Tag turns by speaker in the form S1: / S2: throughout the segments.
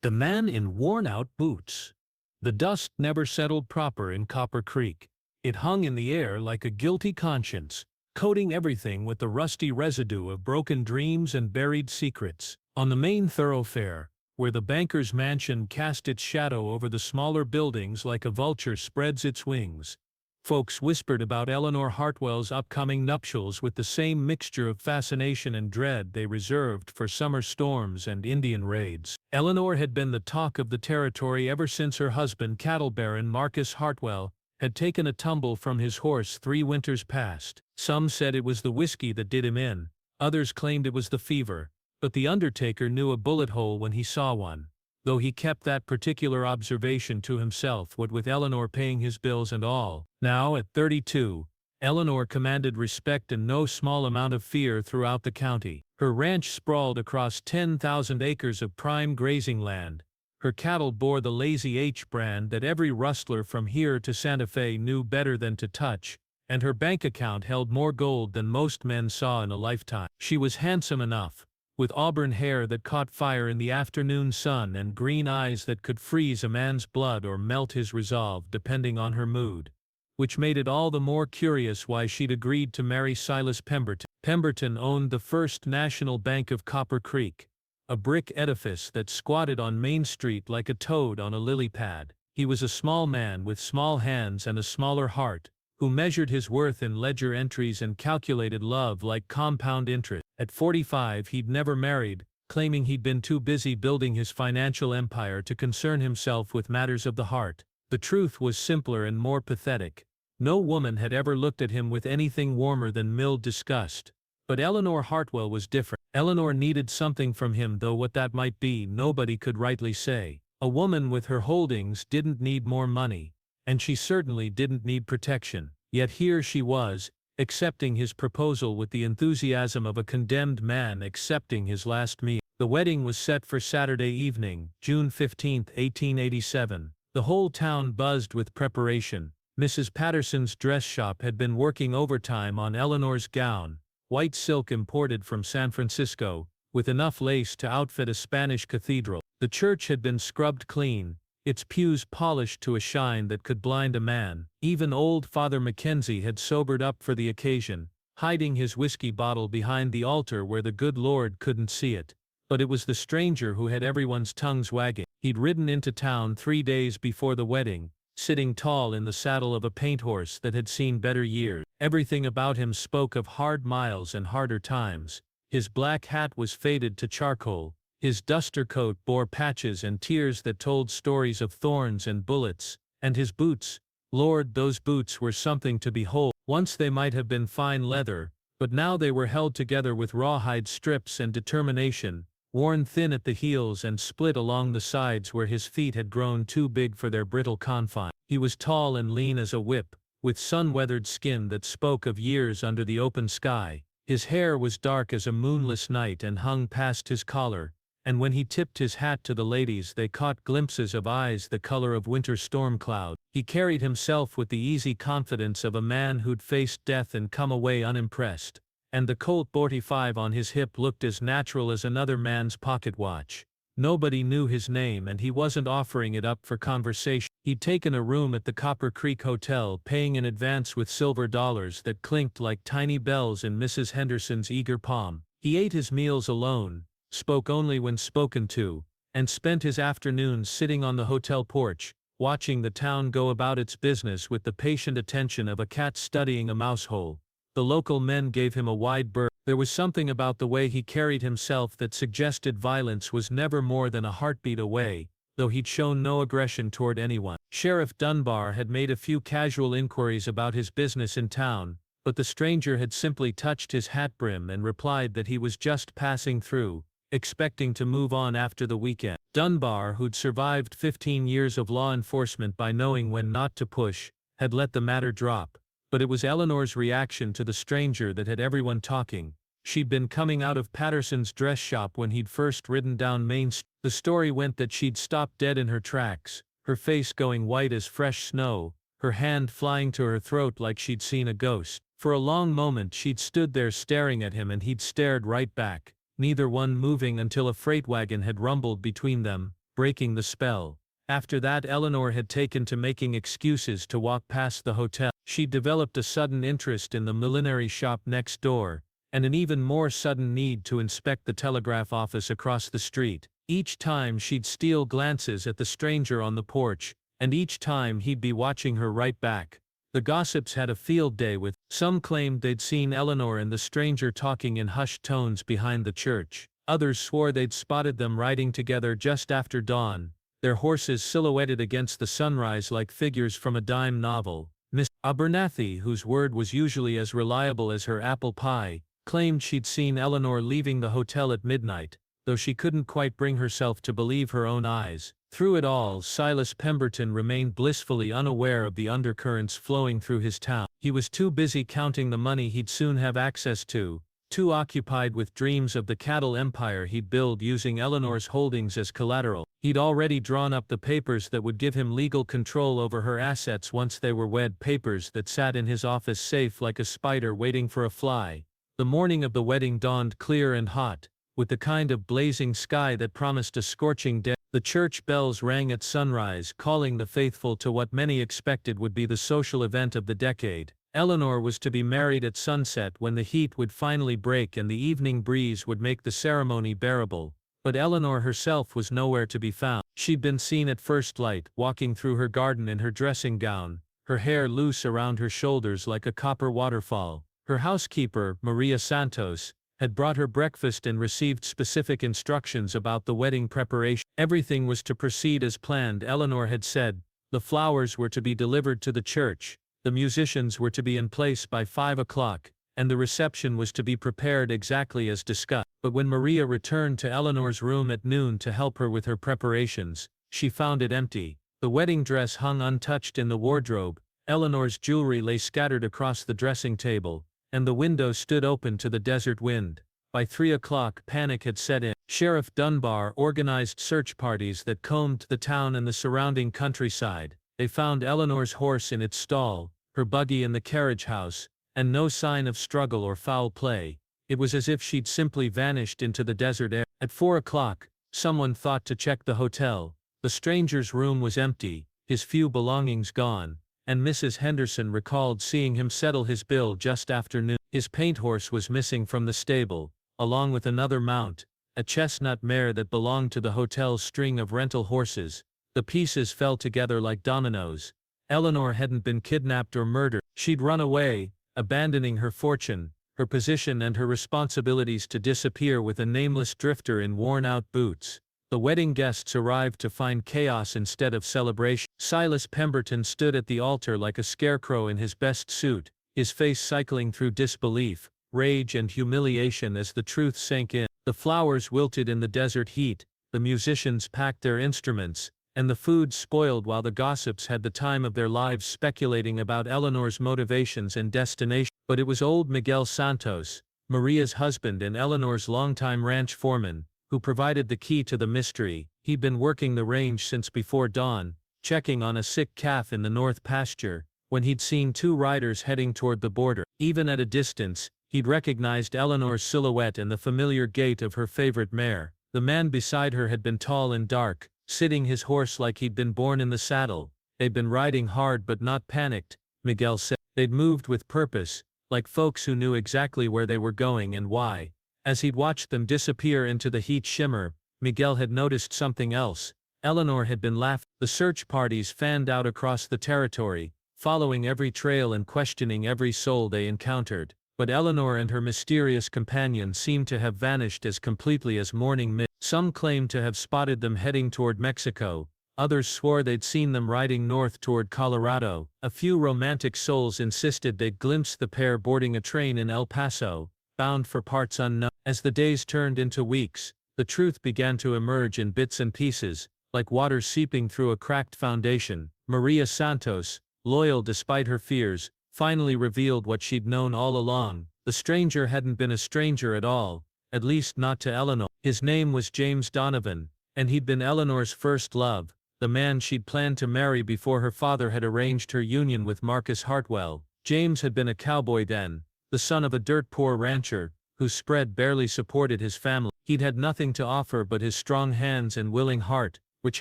S1: The man in worn-out boots. The dust never settled proper in Copper Creek. It hung in the air like a guilty conscience, coating everything with the rusty residue of broken dreams and buried secrets. On the main thoroughfare, where the banker's mansion cast its shadow over the smaller buildings like a vulture spreads its wings, folks whispered about Eleanor Hartwell's upcoming nuptials with the same mixture of fascination and dread they reserved for summer storms and Indian raids. Eleanor had been the talk of the territory ever since her husband, cattle baron Marcus Hartwell, had taken a tumble from his horse 3 winters past. Some said it was the whiskey that did him in, others claimed it was the fever, but the undertaker knew a bullet hole when he saw one, though he kept that particular observation to himself, what with Eleanor paying his bills and all. Now, at 32, Eleanor commanded respect and no small amount of fear throughout the county. Her ranch sprawled across 10,000 acres of prime grazing land. Her cattle bore the Lazy H brand that every rustler from here to Santa Fe knew better than to touch, and her bank account held more gold than most men saw in a lifetime. She was handsome enough, with auburn hair that caught fire in the afternoon sun and green eyes that could freeze a man's blood or melt his resolve depending on her mood, which made it all the more curious why she'd agreed to marry Silas Pemberton. Pemberton owned the First National Bank of Copper Creek, a brick edifice that squatted on Main Street like a toad on a lily pad. He was a small man with small hands and a smaller heart, who measured his worth in ledger entries and calculated love like compound interest. At 45 he'd never married, claiming he'd been too busy building his financial empire to concern himself with matters of the heart. The truth was simpler and more pathetic. No woman had ever looked at him with anything warmer than mild disgust. But Eleanor Hartwell was different. Eleanor needed something from him, though what that might be nobody could rightly say. A woman with her holdings didn't need more money, and she certainly didn't need protection. Yet here she was, accepting his proposal with the enthusiasm of a condemned man accepting his last meal. The wedding was set for Saturday evening, June 15, 1887. The whole town buzzed with preparation. Mrs. Patterson's dress shop had been working overtime on Eleanor's gown, white silk imported from San Francisco, with enough lace to outfit a Spanish cathedral. The church had been scrubbed clean, its pews polished to a shine that could blind a man. Even old Father Mackenzie had sobered up for the occasion, hiding his whiskey bottle behind the altar where the good Lord couldn't see it. But it was the stranger who had everyone's tongues wagging. He'd ridden into town 3 days before the wedding, sitting tall in the saddle of a paint horse that had seen better years. Everything about him spoke of hard miles and harder times. His black hat was faded to charcoal. His duster coat bore patches and tears that told stories of thorns and bullets, and his boots, Lord, those boots were something to behold. Once they might have been fine leather, but now they were held together with rawhide strips and determination, worn thin at the heels and split along the sides where his feet had grown too big for their brittle confine. He was tall and lean as a whip, with sun-weathered skin that spoke of years under the open sky. His hair was dark as a moonless night and hung past his collar, and when he tipped his hat to the ladies they caught glimpses of eyes the color of winter storm cloud. He carried himself with the easy confidence of a man who'd faced death and come away unimpressed, and the Colt .45 on his hip looked as natural as another man's pocket watch. Nobody knew his name and he wasn't offering it up for conversation. He'd taken a room at the Copper Creek Hotel, paying in advance with silver dollars that clinked like tiny bells in Mrs. Henderson's eager palm. He ate his meals alone, spoke only when spoken to, and spent his afternoons sitting on the hotel porch, watching the town go about its business with the patient attention of a cat studying a mouse hole. The local men gave him a wide berth. There was something about the way he carried himself that suggested violence was never more than a heartbeat away, though he'd shown no aggression toward anyone. Sheriff Dunbar had made a few casual inquiries about his business in town, but the stranger had simply touched his hat brim and replied that he was just passing through, expecting to move on after the weekend. Dunbar, who'd survived 15 years of law enforcement by knowing when not to push, had let the matter drop. But it was Eleanor's reaction to the stranger that had everyone talking. She'd been coming out of Patterson's dress shop when he'd first ridden down Main Street. The story went that she'd stopped dead in her tracks, her face going white as fresh snow, her hand flying to her throat like she'd seen a ghost. For a long moment she'd stood there staring at him and he'd stared right back, neither one moving until a freight wagon had rumbled between them, breaking the spell. After that, Eleanor had taken to making excuses to walk past the hotel. She developed a sudden interest in the millinery shop next door, and an even more sudden need to inspect the telegraph office across the street. Each time she'd steal glances at the stranger on the porch, and each time he'd be watching her right back. The gossips had a field day with. Some claimed they'd seen Eleanor and the stranger talking in hushed tones behind the church. Others swore they'd spotted them riding together just after dawn, their horses silhouetted against the sunrise like figures from a dime novel. Miss Abernathy, whose word was usually as reliable as her apple pie, claimed she'd seen Eleanor leaving the hotel at midnight, though she couldn't quite bring herself to believe her own eyes. Through it all, Silas Pemberton remained blissfully unaware of the undercurrents flowing through his town. He was too busy counting the money he'd soon have access to, too occupied with dreams of the cattle empire he'd build using Eleanor's holdings as collateral. He'd already drawn up the papers that would give him legal control over her assets once they were wed, papers that sat in his office safe like a spider waiting for a fly. The morning of the wedding dawned clear and hot, with the kind of blazing sky that promised a scorching day. The church bells rang at sunrise, calling the faithful to what many expected would be the social event of the decade. Eleanor was to be married at sunset, when the heat would finally break and the evening breeze would make the ceremony bearable. But Eleanor herself was nowhere to be found. She'd been seen at first light, walking through her garden in her dressing gown, her hair loose around her shoulders like a copper waterfall. Her housekeeper, Maria Santos, had brought her breakfast and received specific instructions about the wedding preparation. Everything was to proceed as planned, Eleanor had said. The flowers were to be delivered to the church, the musicians were to be in place by 5 o'clock, and the reception was to be prepared exactly as discussed. But when Maria returned to Eleanor's room at noon to help her with her preparations, she found it empty. The wedding dress hung untouched in the wardrobe, Eleanor's jewelry lay scattered across the dressing table, and the window stood open to the desert wind. By 3 o'clock, panic had set in. Sheriff Dunbar organized search parties that combed the town and the surrounding countryside. They found Eleanor's horse in its stall, her buggy in the carriage house, and no sign of struggle or foul play. It was as if she'd simply vanished into the desert air. At 4 o'clock, someone thought to check the hotel. The stranger's room was empty, his few belongings gone, and Mrs. Henderson recalled seeing him settle his bill just after noon. His paint horse was missing from the stable, along with another mount, a chestnut mare that belonged to the hotel's string of rental horses. The pieces fell together like dominoes. Eleanor hadn't been kidnapped or murdered. She'd run away, abandoning her fortune, her position and her responsibilities to disappear with a nameless drifter in worn-out boots. The wedding guests arrived to find chaos instead of celebration. Silas Pemberton stood at the altar like a scarecrow in his best suit, his face cycling through disbelief, rage and humiliation as the truth sank in. The flowers wilted in the desert heat, the musicians packed their instruments, and the food spoiled while the gossips had the time of their lives speculating about Eleanor's motivations and destination. But it was old Miguel Santos, Maria's husband and Eleanor's longtime ranch foreman, who provided the key to the mystery. He'd been working the range since before dawn, checking on a sick calf in the north pasture, when he'd seen 2 riders heading toward the border. Even at a distance, he'd recognized Eleanor's silhouette and the familiar gait of her favorite mare. The man beside her had been tall and dark, sitting his horse like he'd been born in the saddle. They'd been riding hard but not panicked, Miguel said. They'd moved with purpose, like folks who knew exactly where they were going and why. As he'd watched them disappear into the heat shimmer, Miguel had noticed something else. Eleanor had been laughing. The search parties fanned out across the territory, following every trail and questioning every soul they encountered. But Eleanor and her mysterious companion seemed to have vanished as completely as morning mist. Some claimed to have spotted them heading toward Mexico, others swore they'd seen them riding north toward Colorado. A few romantic souls insisted they'd glimpsed the pair boarding a train in El Paso, bound for parts unknown. As the days turned into weeks, the truth began to emerge in bits and pieces, like water seeping through a cracked foundation. Maria Santos, loyal despite her fears, finally revealed what she'd known all along. The stranger hadn't been a stranger at all, at least not to Eleanor. His name was James Donovan, and he'd been Eleanor's first love, the man she'd planned to marry before her father had arranged her union with Marcus Hartwell. James had been a cowboy then, the son of a dirt-poor rancher, whose spread barely supported his family. He'd had nothing to offer but his strong hands and willing heart, which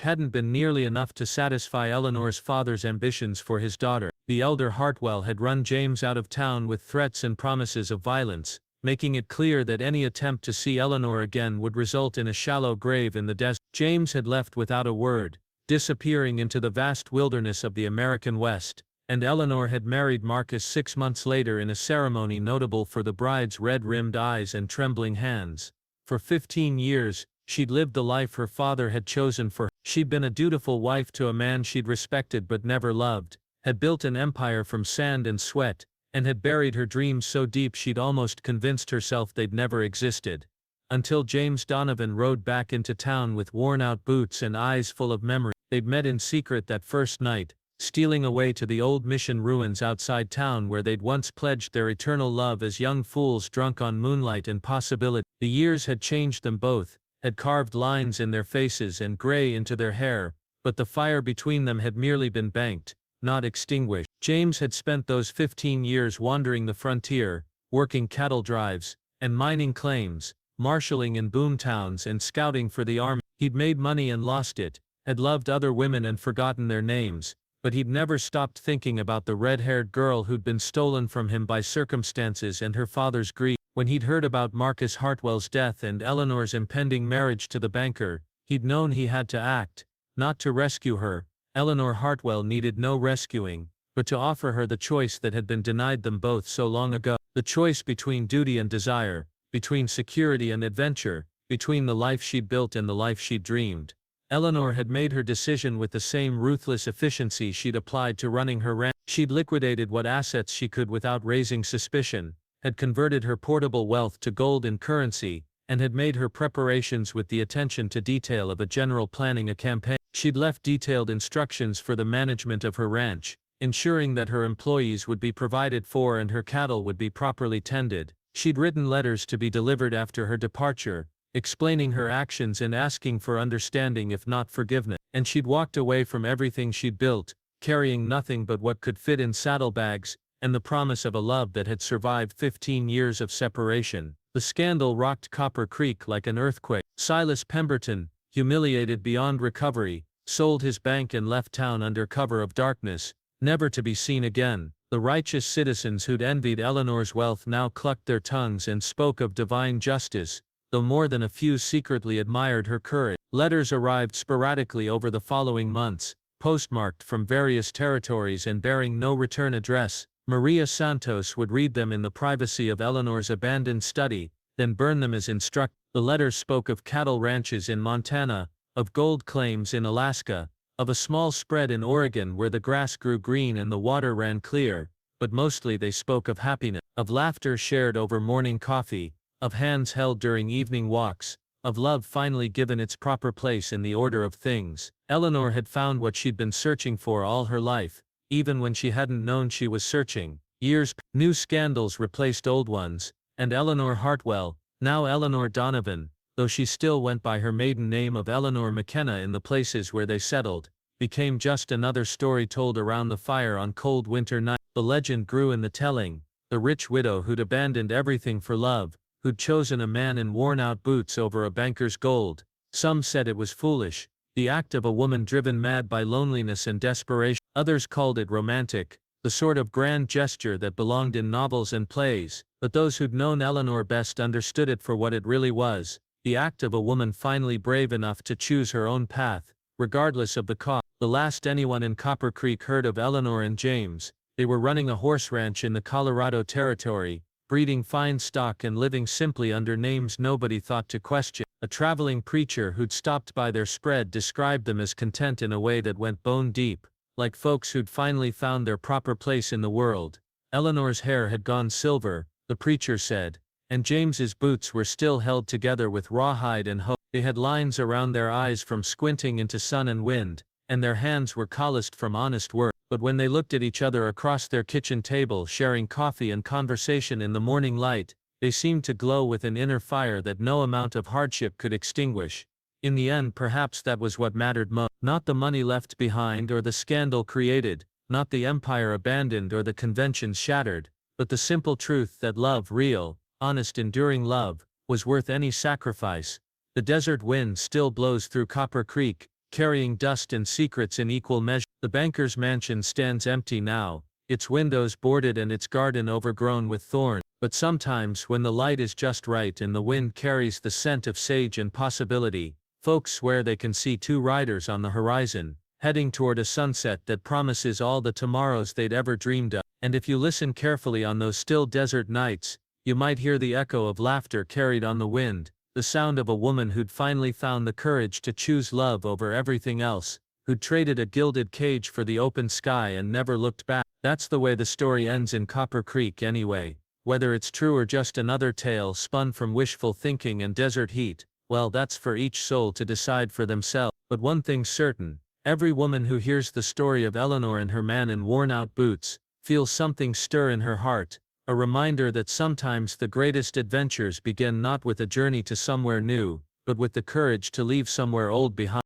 S1: hadn't been nearly enough to satisfy Eleanor's father's ambitions for his daughter. The elder Hartwell had run James out of town with threats and promises of violence, making it clear that any attempt to see Eleanor again would result in a shallow grave in the desert. James had left without a word, disappearing into the vast wilderness of the American West, and Eleanor had married Marcus 6 months later in a ceremony notable for the bride's red-rimmed eyes and trembling hands. For 15 years, she'd lived the life her father had chosen for her. She'd been a dutiful wife to a man she'd respected but never loved, had built an empire from sand and sweat, and had buried her dreams so deep she'd almost convinced herself they'd never existed. Until James Donovan rode back into town with worn-out boots and eyes full of memory. They'd met in secret that first night, stealing away to the old mission ruins outside town where they'd once pledged their eternal love as young fools drunk on moonlight and possibility. The years had changed them both, had carved lines in their faces and gray into their hair, but the fire between them had merely been banked, not extinguished. James had spent those 15 years wandering the frontier, working cattle drives, and mining claims, marshalling in boom towns and scouting for the army. He'd made money and lost it, had loved other women and forgotten their names, but he'd never stopped thinking about the red-haired girl who'd been stolen from him by circumstances and her father's greed. When he'd heard about Marcus Hartwell's death and Eleanor's impending marriage to the banker, he'd known he had to act, not to rescue her. Eleanor Hartwell needed no rescuing, but to offer her the choice that had been denied them both so long ago. The choice between duty and desire, between security and adventure, between the life she'd built and the life she'd dreamed. Eleanor had made her decision with the same ruthless efficiency she'd applied to running her ranch. She'd liquidated what assets she could without raising suspicion, had converted her portable wealth to gold and currency, and had made her preparations with the attention to detail of a general planning a campaign. She'd left detailed instructions for the management of her ranch, ensuring that her employees would be provided for and her cattle would be properly tended. She'd written letters to be delivered after her departure, explaining her actions and asking for understanding if not forgiveness. And she'd walked away from everything she'd built, carrying nothing but what could fit in saddlebags, and the promise of a love that had survived 15 years of separation. The scandal rocked Copper Creek like an earthquake. Silas Pemberton, humiliated beyond recovery, sold his bank and left town under cover of darkness, never to be seen again. The righteous citizens who'd envied Eleanor's wealth now clucked their tongues and spoke of divine justice, though more than a few secretly admired her courage. Letters arrived sporadically over the following months, postmarked from various territories and bearing no return address. Maria Santos would read them in the privacy of Eleanor's abandoned study, then burn them as instructed. The letters spoke of cattle ranches in Montana, of gold claims in Alaska, of a small spread in Oregon where the grass grew green and the water ran clear, but mostly they spoke of happiness, of laughter shared over morning coffee, of hands held during evening walks, of love finally given its proper place in the order of things. Eleanor had found what she'd been searching for all her life, even when she hadn't known she was searching. New scandals replaced old ones, and Eleanor Hartwell, now Eleanor Donovan, though she still went by her maiden name of Eleanor McKenna in the places where they settled, became just another story told around the fire on cold winter nights. The legend grew in the telling, the rich widow who'd abandoned everything for love, who'd chosen a man in worn-out boots over a banker's gold. Some said it was foolish, the act of a woman driven mad by loneliness and desperation. Others called it romantic, the sort of grand gesture that belonged in novels and plays, but those who'd known Eleanor best understood it for what it really was, the act of a woman finally brave enough to choose her own path, regardless of the cost. The last anyone in Copper Creek heard of Eleanor and James, they were running a horse ranch in the Colorado Territory, breeding fine stock and living simply under names nobody thought to question. A traveling preacher who'd stopped by their spread described them as content in a way that went bone deep, like folks who'd finally found their proper place in the world. Eleanor's hair had gone silver, the preacher said, and James's boots were still held together with rawhide and hope. They had lines around their eyes from squinting into sun and wind, and their hands were calloused from honest work. But when they looked at each other across their kitchen table sharing coffee and conversation in the morning light, they seemed to glow with an inner fire that no amount of hardship could extinguish. In the end, perhaps that was what mattered most. Not the money left behind or the scandal created, not the empire abandoned or the conventions shattered, but the simple truth that love, real, honest, enduring love, was worth any sacrifice. The desert wind still blows through Copper Creek,
S2: carrying dust and secrets in equal measure. The banker's mansion stands empty now, its windows boarded and its garden overgrown with thorns. But sometimes when the light is just right and the wind carries the scent of sage and possibility, folks swear they can see two riders on the horizon, heading toward a sunset that promises all the tomorrows they'd ever dreamed of. And if you listen carefully on those still desert nights, you might hear the echo of laughter carried on the wind, the sound of a woman who'd finally found the courage to choose love over everything else, who'd traded a gilded cage for the open sky and never looked back. That's the way the story ends in Copper Creek anyway. Whether it's true or just another tale spun from wishful thinking and desert heat, well, that's for each soul to decide for themselves. But one thing's certain, every woman who hears the story of Eleanor and her man in worn-out boots, feels something stir in her heart, a reminder that sometimes the greatest adventures begin not with a journey to somewhere new, but with the courage to leave somewhere old behind.